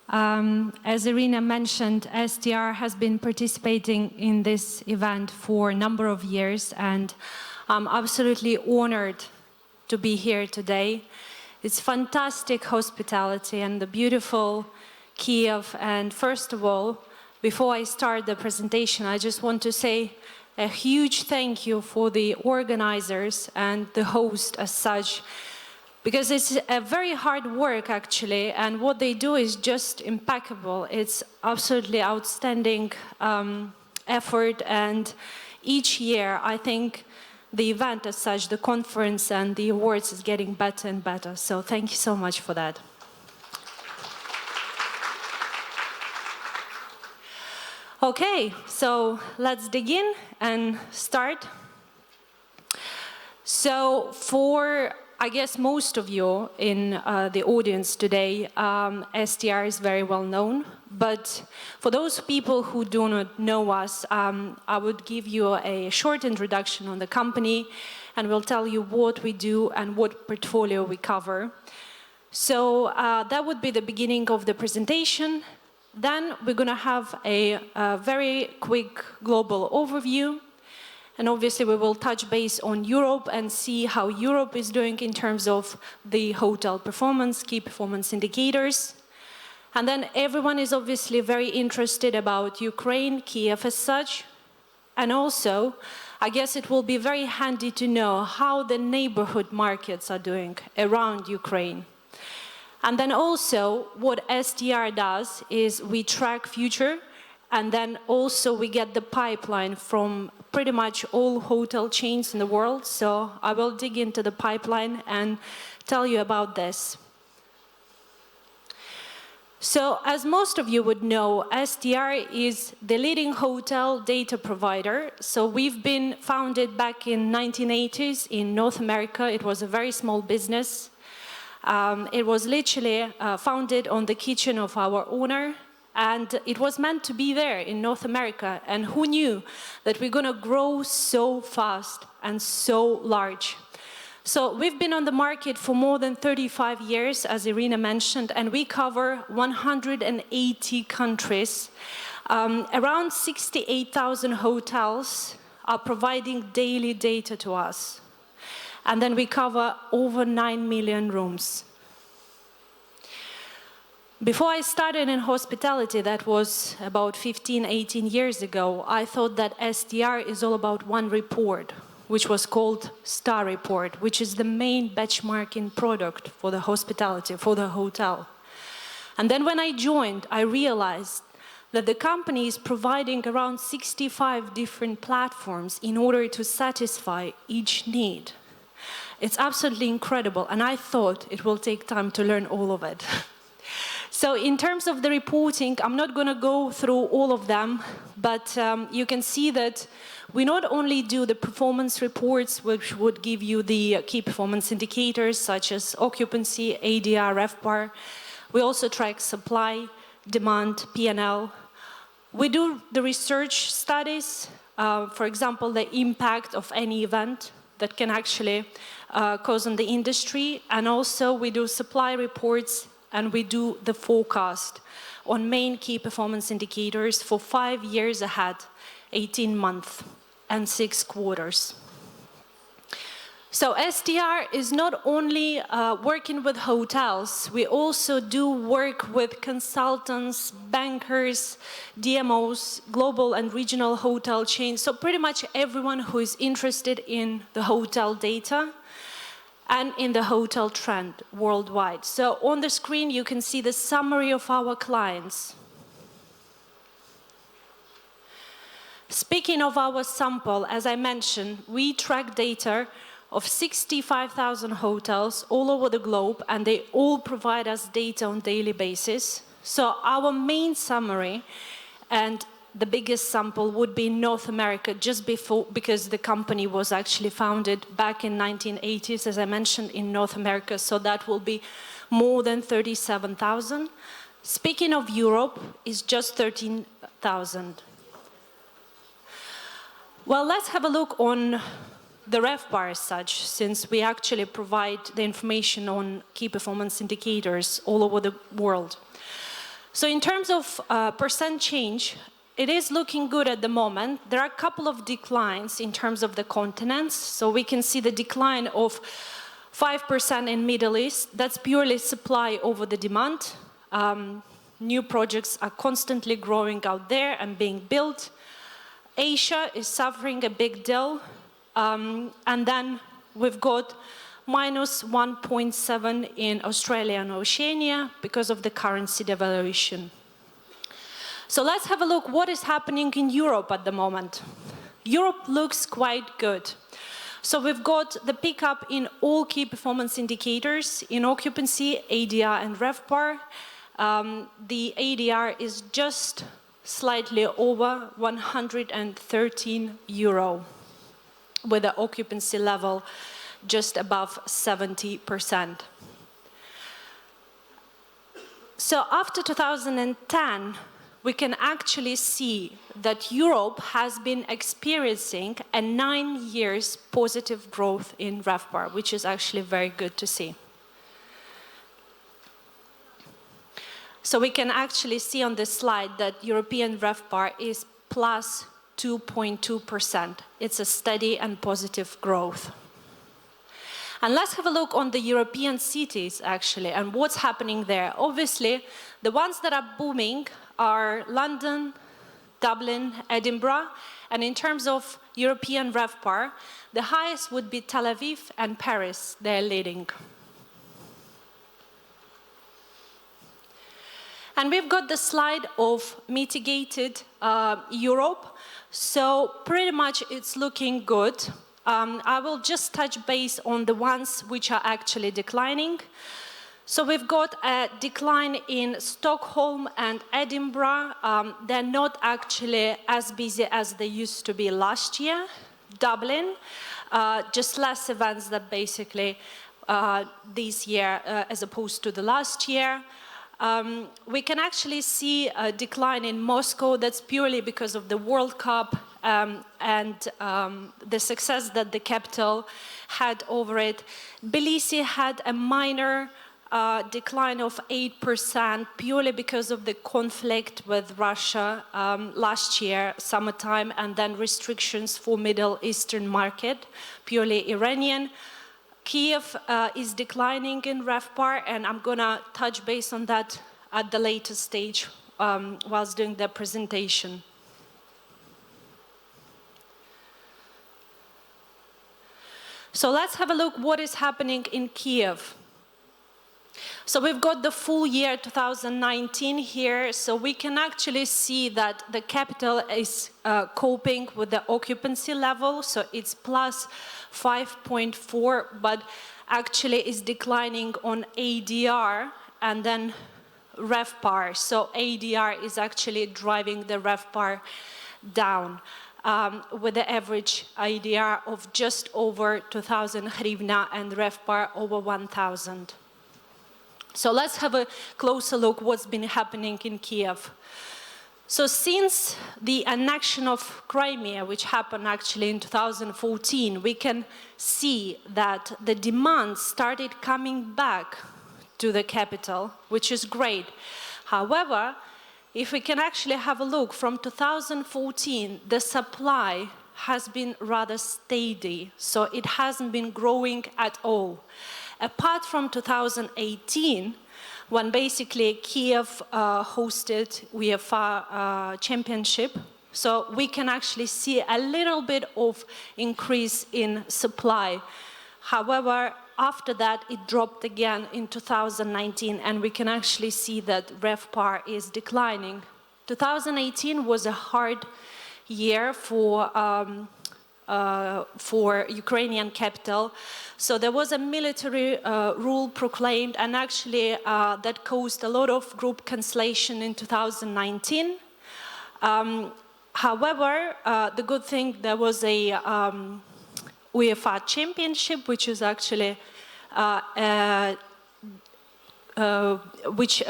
As Irina mentioned, STR has been participating in this event for a number of years, and I'm absolutely honored to be here today. It's fantastic hospitality and the beautiful Kiev. And first of all, before I start the presentation, I just want to say a huge thank you for the organizers and the host as such, because it's a very hard work actually, and what they do is just impeccable. It's absolutely outstanding effort, and each year I think the event as such, the conference and the awards is getting better and better. So thank you so much for that. Okay, so let's dig in and start. So for, I guess, most of you in the audience today, STR is very well known. But for those people who do not know us, I would give you a short introduction on the company, and we'll tell you what we do and what portfolio we cover. So that would be the beginning of the presentation. Then we're going to have a very quick global overview. And obviously we will touch base on Europe and see how Europe is doing in terms of the hotel performance, key performance indicators. And then everyone is obviously very interested about Ukraine, Kiev as such. And also, I guess it will be very handy to know how the neighborhood markets are doing around Ukraine. And then also, what STR does is we track future, and then also we get the pipeline from pretty much all hotel chains in the world. So I will dig into the pipeline and tell you about this. So as most of you would know, STR is the leading hotel data provider. So we've been founded back in 1980s in North America. It was a very small business. It was literally founded on the kitchen of our owner, and it was meant to be there in North America. And who knew that we're going to grow so fast and so large? So we've been on the market for more than 35 years, as Irina mentioned, and we cover 180 countries. Around 68,000 hotels are providing daily data to us. And then we cover over 9 million rooms. Before I started in hospitality, that was about 15, 18 years ago, I thought that STR is all about one report, which was called Star Report, which is the main benchmarking product for the hospitality, for the hotel. And then when I joined, I realized that the company is providing around 65 different platforms in order to satisfy each need. It's absolutely incredible, and I thought it will take time to learn all of it. So in terms of the reporting, I'm not going to go through all of them, but you can see that we not only do the performance reports, which would give you the key performance indicators such as occupancy, ADR, RevPAR. We also track supply, demand, P&L. We do the research studies, for example, the impact of any event that can actually cause on the industry. And also we do supply reports, and we do the forecast on main key performance indicators for 5 years ahead, 18 months and 6 quarters. So STR is not only working with hotels, we also do work with consultants, bankers, DMOs, global and regional hotel chains, so pretty much everyone who is interested in the hotel data and in the hotel trend worldwide. So on the screen you can see the summary of our clients. Speaking of our sample, as I mentioned, we track data of 65,000 hotels all over the globe, and they all provide us data on a daily basis. So our main summary and the biggest sample would be in North America, just before, because the company was actually founded back in 1980s, as I mentioned, in North America. So that will be more than 37,000. Speaking of Europe, it's just 13,000. Well, let's have a look on the RevPAR as such, since we actually provide the information on key performance indicators all over the world. So in terms of percent change, it is looking good at the moment. There are a couple of declines in terms of the continents. So we can see the decline of 5% in Middle East. That's purely supply over the demand. New projects are constantly growing out there and being built. Asia is suffering a big deal. And then we've got minus 1.7 in Australia and Oceania because of the currency devaluation. So let's have a look what is happening in Europe at the moment. Europe looks quite good. So we've got the pickup in all key performance indicators in occupancy, ADR and RevPAR. The ADR is just slightly over 113 euro with the occupancy level just above 70%. So after 2010, we can actually see that Europe has been experiencing a 9 years positive growth in RevPAR, which is actually very good to see. So we can actually see on this slide that European RevPAR is plus 2.2%. It's a steady and positive growth. And let's have a look on the European cities, actually, and what's happening there. Obviously, the ones that are booming are London, Dublin, Edinburgh, and in terms of European RevPAR, the highest would be Tel Aviv and Paris. They're leading. And we've got the slide of mitigated Europe. So pretty much it's looking good. I will just touch base on the ones which are actually declining. So we've got a decline in Stockholm and Edinburgh. They're not actually as busy as they used to be last year. Dublin, just less events than basically this year as opposed to the last year. We can actually see a decline in Moscow. That's purely because of the World Cup and the success that the capital had over it. Tbilisi had a minor decline of 8% purely because of the conflict with Russia last year, summertime, and then restrictions for Middle Eastern market, purely Iranian. Kiev is declining in RevPAR, and I'm going to touch base on that at the later stage whilst doing the presentation. So let's have a look what is happening in Kiev. So we've got the full year 2019 here, so we can actually see that the capital is coping with the occupancy level, so it's plus 5.4, but actually is declining on ADR and then RevPAR. So ADR is actually driving the RevPAR down with the average ADR of just over 2,000 hryvnia and RevPAR over 1,000. So let's have a closer look what's been happening in Kiev. So since the annexion of Crimea, which happened actually in 2014, we can see that the demand started coming back to the capital, which is great. However, if we can actually have a look from 2014, the supply has been rather steady, so it hasn't been growing at all. Apart from 2018, when basically Kiev hosted UEFA championship, so we can actually see a little bit of increase in supply. However, after that, it dropped again in 2019, and we can actually see that RevPAR is declining. 2018 was a hard year for Ukrainian capital. So there was a military rule proclaimed, and actually that caused a lot of group cancellation in 2019. However, the good thing, there was a UEFA championship, which is actually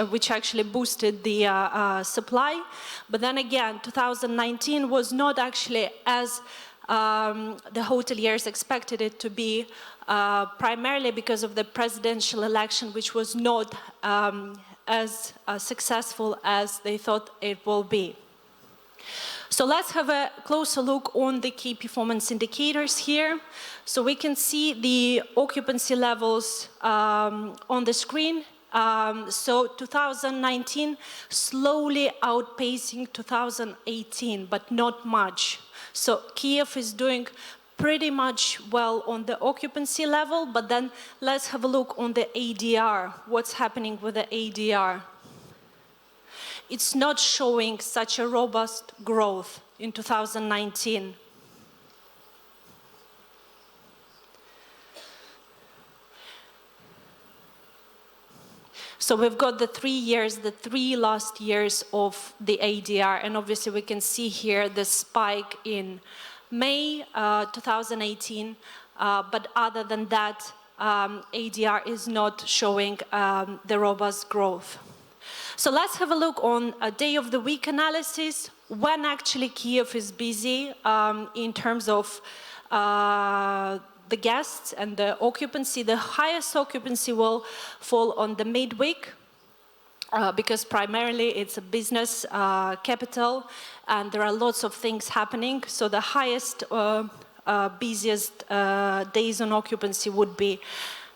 which actually boosted the supply. But then again, 2019 was not actually as the hoteliers expected it to be, primarily because of the presidential election, which was not as successful as they thought it will be. So let's have a closer look on the key performance indicators here. So we can see the occupancy levels on the screen. So 2019 slowly outpacing 2018, but not much. So Kiev is doing pretty much well on the occupancy level, but then let's have a look on the ADR. What's happening with the ADR? It's not showing such a robust growth in 2019. So we've got the 3 years, the 3 last years of the ADR, and obviously we can see here the spike in May 2018, but other than that, ADR is not showing the robust growth. So let's have a look on a day of the week analysis, when actually Kiev is busy in terms of the guests and the occupancy. The highest occupancy will fall on the midweek because primarily it's a business capital and there are lots of things happening. So the highest, busiest days on occupancy would be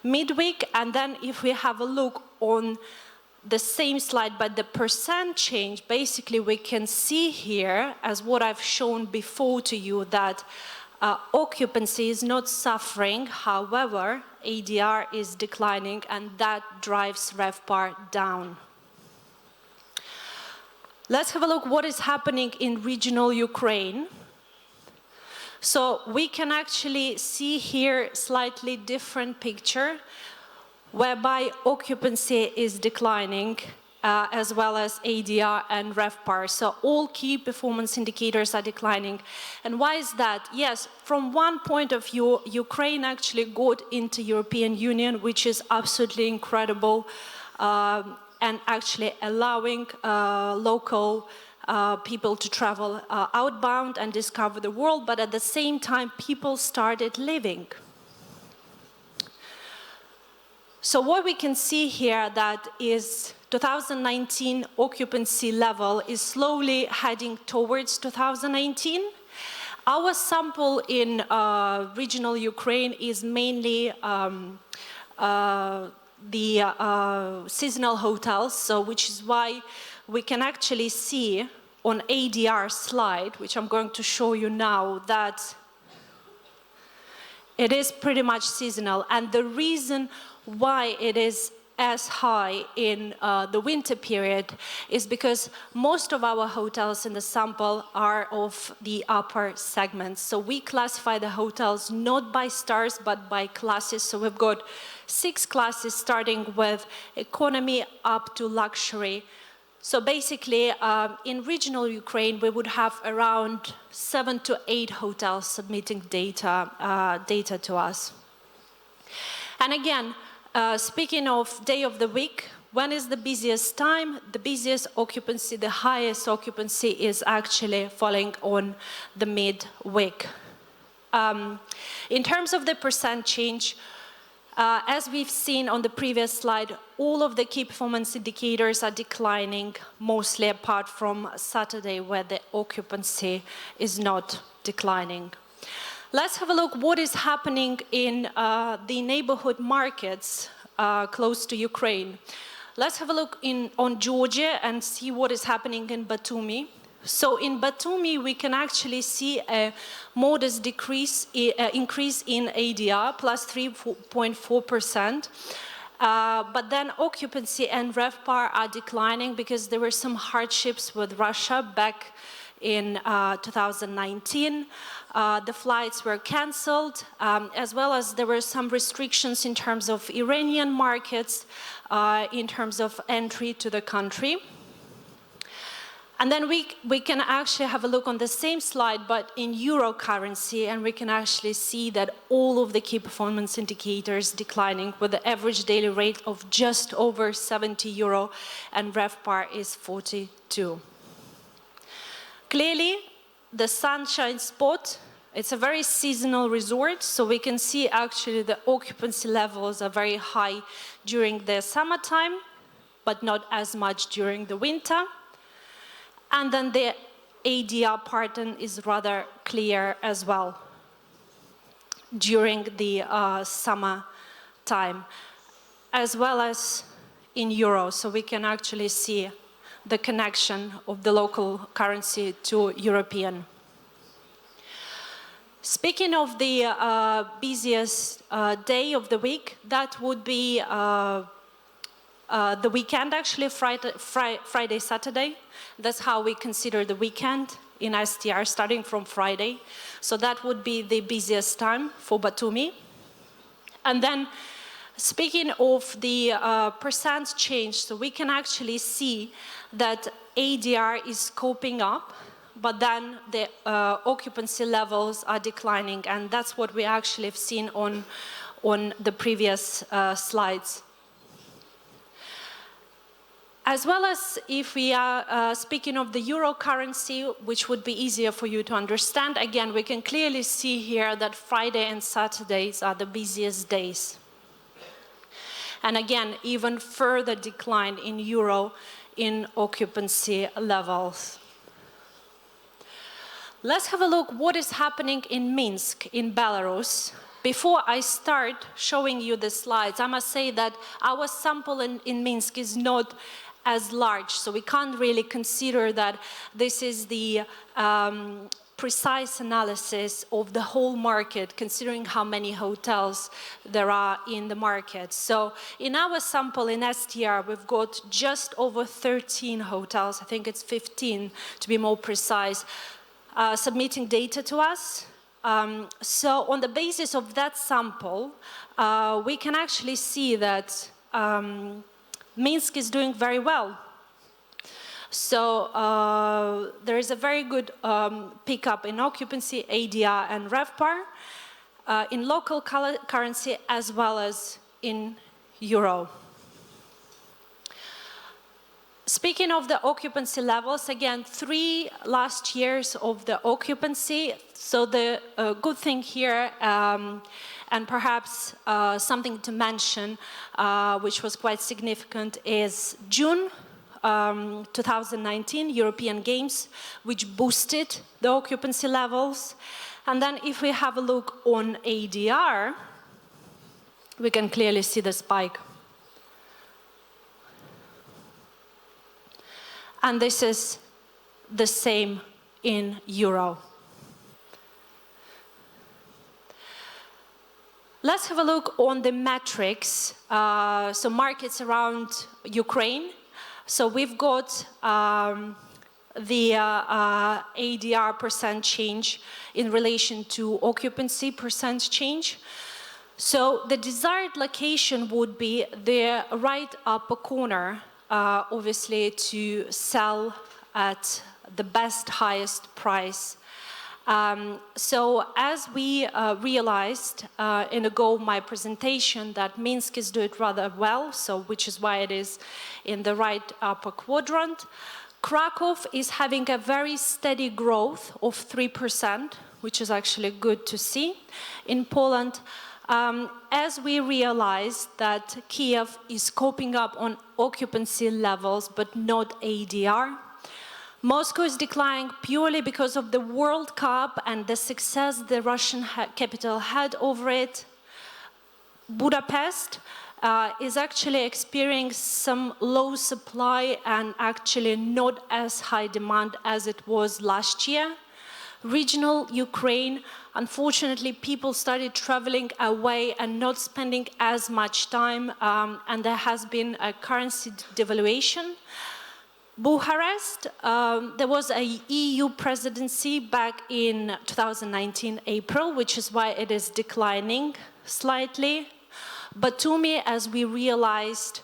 midweek. And then if we have a look on the same slide, but the percent change, basically we can see here, as what I've shown before to you, that occupancy is not suffering, however, ADR is declining, and that drives RevPAR down. Let's have a look what is happening in regional Ukraine. So we can actually see here slightly different picture, whereby occupancy is declining, as well as ADR and RevPAR. So all key performance indicators are declining. And why is that? Yes, from one point of view, Ukraine actually got into European Union, which is absolutely incredible, and actually allowing local people to travel outbound and discover the world, but at the same time, people started living. So what we can see here that is 2019 occupancy level is slowly heading towards 2018. Our sample in regional Ukraine is mainly the seasonal hotels, so which is why we can actually see on ADR slide, which I'm going to show you now, that it is pretty much seasonal. And the reason why it is as high in the winter period is because most of our hotels in the sample are of the upper segments. So we classify the hotels not by stars, but by classes. So we've got 6 classes starting with economy up to luxury. So basically, in regional Ukraine, we would have around 7 to 8 hotels submitting data to us. And again, speaking of day of the week, when is the busiest time? The busiest occupancy, the highest occupancy is actually falling on the midweek. In terms of the percent change, as we've seen on the previous slide, all of the key performance indicators are declining, mostly apart from Saturday, where the occupancy is not declining. Let's have a look what is happening in the neighborhood markets close to Ukraine. Let's have a look on Georgia and see what is happening in Batumi. So in Batumi, we can actually see a modest increase in ADR, plus 3.4%. But then occupancy and RevPAR are declining because there were some hardships with Russia back in 2019. The flights were cancelled, as well as there were some restrictions in terms of Iranian markets, in terms of entry to the country. And then we can actually have a look on the same slide, but in euro currency, and we can actually see that all of the key performance indicators declining with the average daily rate of just over 70 euro, and RevPAR is 42. Clearly, the sunshine spot It's a very seasonal resort, so we can see actually the occupancy levels are very high during the summertime, but not as much during the winter. And then the ADR pattern is rather clear as well during the summer time, as well as in euros. So we can actually see the connection of the local currency to European. Speaking of the busiest day of the week, that would be the weekend, actually, Friday, Saturday. That's how we consider the weekend in STR, starting from Friday. So that would be the busiest time for Batumi. And then, speaking of the percent change, so we can actually see that ADR is coping up, but then the occupancy levels are declining, and that's what we actually have seen on the previous slides. As well as if we are speaking of the euro currency, which would be easier for you to understand, again, we can clearly see here that Friday and Saturdays are the busiest days. And again, even further decline in euro in occupancy levels. Let's have a look what is happening in Minsk, in Belarus. Before I start showing you the slides, I must say that our sample in Minsk is not as large, so we can't really consider that this is the precise analysis of the whole market, considering how many hotels there are in the market. So in our sample in STR, we've got just over 13 hotels, I think it's 15 to be more precise, submitting data to us. So on the basis of that sample, we can actually see that Minsk is doing very well. So there is a very good pickup in occupancy, ADR and RevPAR, in local currency as well as in euro. Speaking of the occupancy levels, again, 3 last years of the occupancy. So the good thing here, and perhaps something to mention, which was quite significant, is June 2019 European Games, which boosted the occupancy levels. And then if we have a look on ADR, we can clearly see the spike. And this is the same in euro. Let's have a look on the metrics. So markets around Ukraine. So we've got the ADR percent change in relation to occupancy percent change. So the desired location would be the right upper corner, obviously to sell at the best, highest price. So as we realized in my presentation that Minsk is doing rather well, so which is why it is in the right upper quadrant. Krakow is having a very steady growth of 3%, which is actually good to see. In Poland, as we realized that Kiev is coping up on occupancy levels, but not ADR. Moscow is declining purely because of the World Cup and the success the Russian capital had over it. Budapest is actually experiencing some low supply and actually not as high demand as it was last year. Regional Ukraine, unfortunately, people started traveling away and not spending as much time, and there has been a currency devaluation. Bucharest, there was a EU presidency back in 2019 April, which is why it is declining slightly. Batumi, as we realized,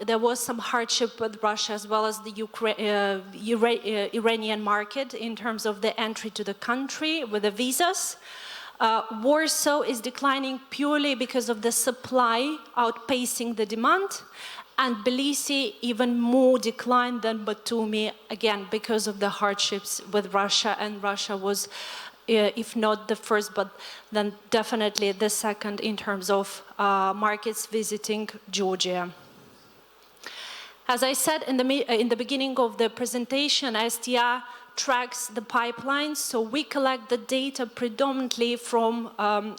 there was some hardship with Russia as well as the Iranian market in terms of the entry to the country with the visas. Warsaw is declining purely because of the supply outpacing the demand. And Tbilisi even more declined than Batumi, again, because of the hardships with Russia, and Russia was if not the first, but then definitely the second in terms of markets visiting Georgia. As I said in the beginning of the presentation, STR tracks the pipelines, so we collect the data predominantly from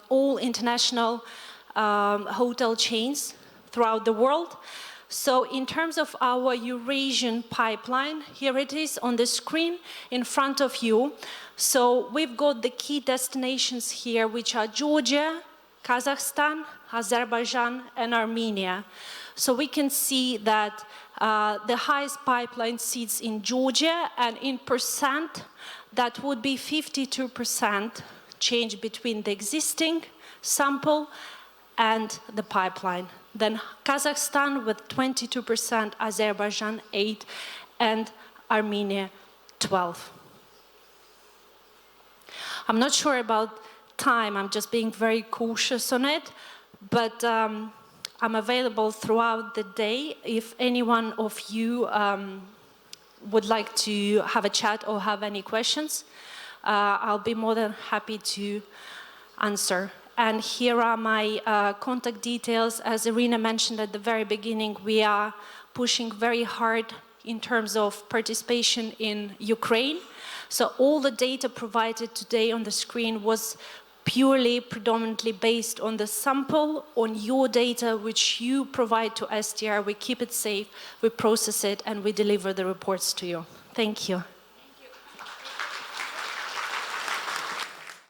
all international hotel chains throughout the world. So in terms of our Eurasian pipeline, here it is on the screen in front of you. So we've got the key destinations here, which are Georgia, Kazakhstan, Azerbaijan, and Armenia. So we can see that the highest pipeline sits in Georgia, and in percent, that would be 52% change between the existing sample and the pipeline. Then Kazakhstan with 22%, Azerbaijan 8%, and Armenia 12%. I'm not sure about time, I'm just being very cautious on it, but I'm available throughout the day. If anyone of you would like to have a chat or have any questions, I'll be more than happy to answer. And here are my contact details. As Irina mentioned at the very beginning, we are pushing very hard in terms of participation in Ukraine. So all the data provided today on the screen was purely, predominantly based on the sample, on your data, which you provide to STR. We keep it safe, we process it, and we deliver the reports to you. Thank you.